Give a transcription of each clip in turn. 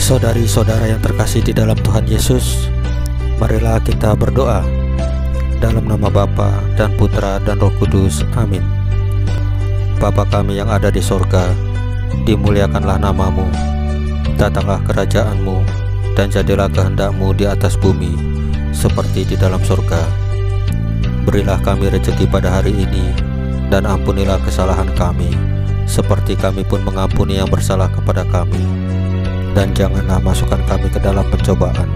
Saudari-saudara yang terkasih di dalam Tuhan Yesus, marilah kita berdoa. Dalam nama Bapa dan Putra dan Roh Kudus, amin. Bapa kami yang ada di sorga, dimuliakanlah namamu, datanglah kerajaan-mu, dan jadilah kehendak-mu di atas bumi, seperti di dalam sorga. Berilah kami rezeki pada hari ini, dan ampunilah kesalahan kami, seperti kami pun mengampuni yang bersalah kepada kami. Dan janganlah masukkan kami ke dalam pencobaan,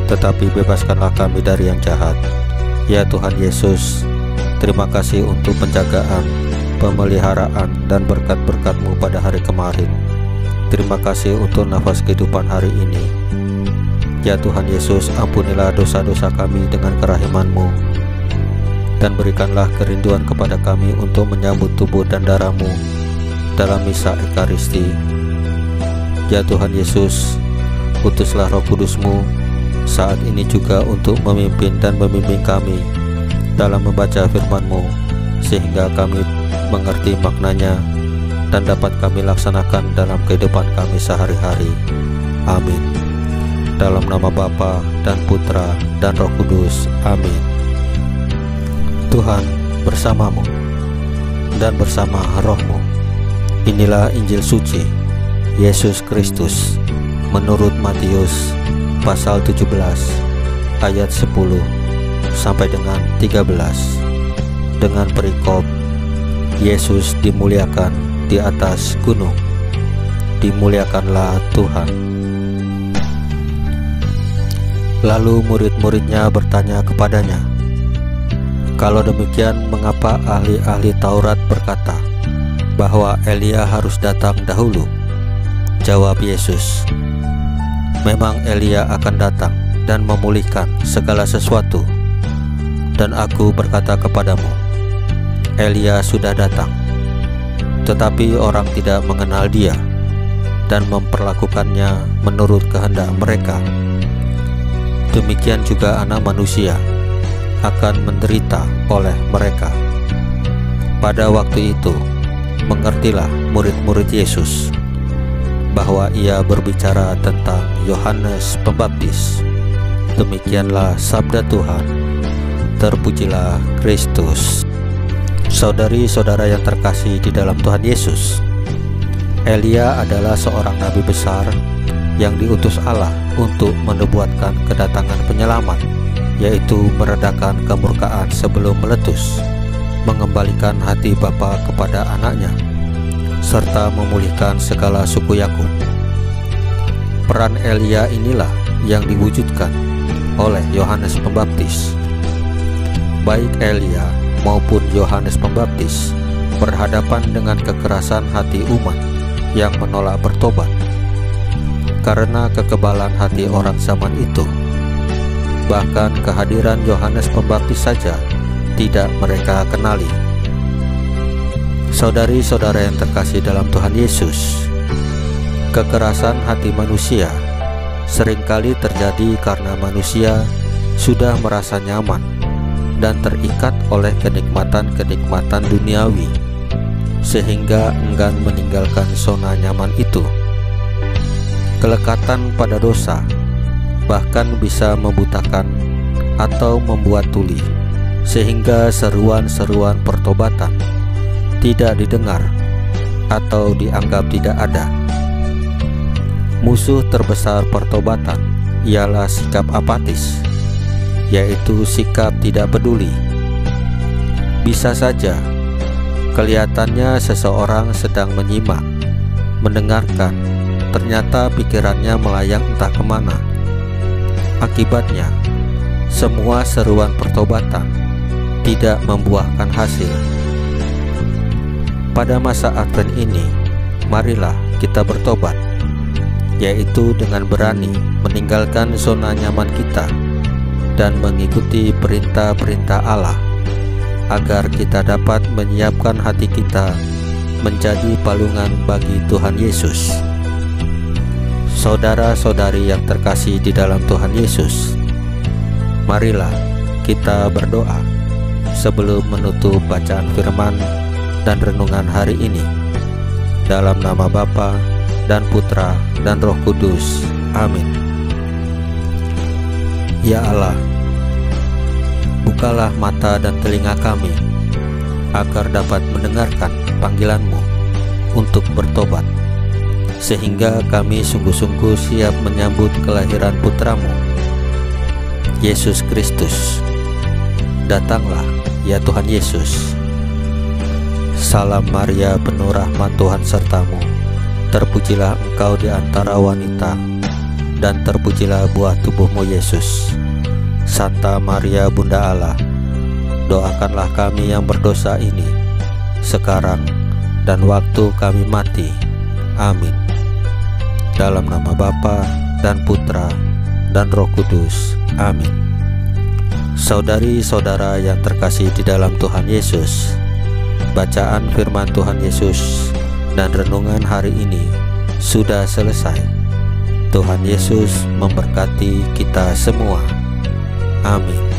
tetapi bebaskanlah kami dari yang jahat. Ya Tuhan Yesus, terima kasih untuk penjagaan, pemeliharaan, dan berkat-berkat-Mu pada hari kemarin. Terima kasih untuk nafas kehidupan hari ini. Ya Tuhan Yesus, ampunilah dosa-dosa kami dengan kerahiman-Mu, dan berikanlah kerinduan kepada kami untuk menyambut tubuh dan darah-Mu dalam misa Ekaristi. Ya Tuhan Yesus, utuslah Roh Kudus-Mu saat ini juga untuk memimpin dan membimbing kami dalam membaca firman-Mu, sehingga kami mengerti maknanya dan dapat kami laksanakan dalam kehidupan kami sehari-hari. Amin. Dalam nama Bapa dan Putra dan Roh Kudus, amin. Tuhan bersamamu dan bersama roh-Mu. Inilah Injil suci Yesus Kristus menurut Matius pasal 17 ayat 10 sampai dengan 13, dengan perikop Yesus dimuliakan di atas gunung. Dimuliakanlah Tuhan. Lalu murid-muridnya bertanya kepadanya, "Kalau demikian, mengapa ahli-ahli Taurat berkata bahwa Elia harus datang dahulu?" Jawab Yesus, "Memang Elia akan datang dan memulihkan segala sesuatu. Dan aku berkata kepadamu, Elia sudah datang, tetapi orang tidak mengenal dia dan memperlakukannya menurut kehendak mereka. Demikian juga Anak Manusia akan menderita oleh mereka." Pada waktu itu, mengertilah murid-murid Yesus bahwa ia berbicara tentang Yohanes Pembaptis. Demikianlah sabda Tuhan. Terpujilah Kristus. Saudari-saudara yang terkasih di dalam Tuhan Yesus, Elia adalah seorang nabi besar yang diutus Allah untuk menubuatkan kedatangan penyelamat, yaitu meredakan kemurkaan sebelum meletus, mengembalikan hati bapa kepada anaknya, serta memulihkan segala suku Yakub. Peran Elia inilah yang diwujudkan oleh Yohanes Pembaptis. Baik Elia maupun Yohanes Pembaptis berhadapan dengan kekerasan hati umat yang menolak bertobat. Karena kekebalan hati orang zaman itu, bahkan kehadiran Yohanes Pembaptis saja tidak mereka kenali. Saudari-saudara yang terkasih dalam Tuhan Yesus, kekerasan hati manusia seringkali terjadi karena manusia sudah merasa nyaman dan terikat oleh kenikmatan-kenikmatan duniawi, sehingga enggan meninggalkan zona nyaman itu. Kelekatan pada dosa bahkan bisa membutakan atau membuat tuli, sehingga seruan-seruan pertobatan tidak didengar atau dianggap tidak ada. Musuh terbesar pertobatan ialah sikap apatis, yaitu sikap tidak peduli. Bisa saja kelihatannya seseorang sedang menyimak, mendengarkan, ternyata pikirannya melayang entah kemana. Akibatnya, semua seruan pertobatan tidak membuahkan hasil. Pada masa Advent ini, marilah kita bertobat, yaitu dengan berani meninggalkan zona nyaman kita dan mengikuti perintah-perintah Allah, agar kita dapat menyiapkan hati kita menjadi palungan bagi Tuhan Yesus. Saudara-saudari yang terkasih di dalam Tuhan Yesus, marilah kita berdoa sebelum menutup bacaan firman dan renungan hari ini. Dalam nama Bapa dan Putra, dan Roh Kudus. Amin. Ya Allah, bukalah mata dan telinga kami, agar dapat mendengarkan panggilan-Mu untuk bertobat, sehingga kami sungguh-sungguh siap menyambut kelahiran Putra-Mu, Yesus Kristus. Datanglah, ya Tuhan Yesus. Salam Maria, penuh rahmat, Tuhan sertamu. Terpujilah engkau di antara wanita, dan terpujilah buah tubuhmu, Yesus. Santa Maria, Bunda Allah, doakanlah kami yang berdosa ini, sekarang dan waktu kami mati. Amin. Dalam nama Bapa dan Putra dan Roh Kudus. Amin. Saudari-saudara yang terkasih di dalam Tuhan Yesus, bacaan firman Tuhan Yesus dan renungan hari ini sudah selesai. Tuhan Yesus memberkati kita semua. Amin.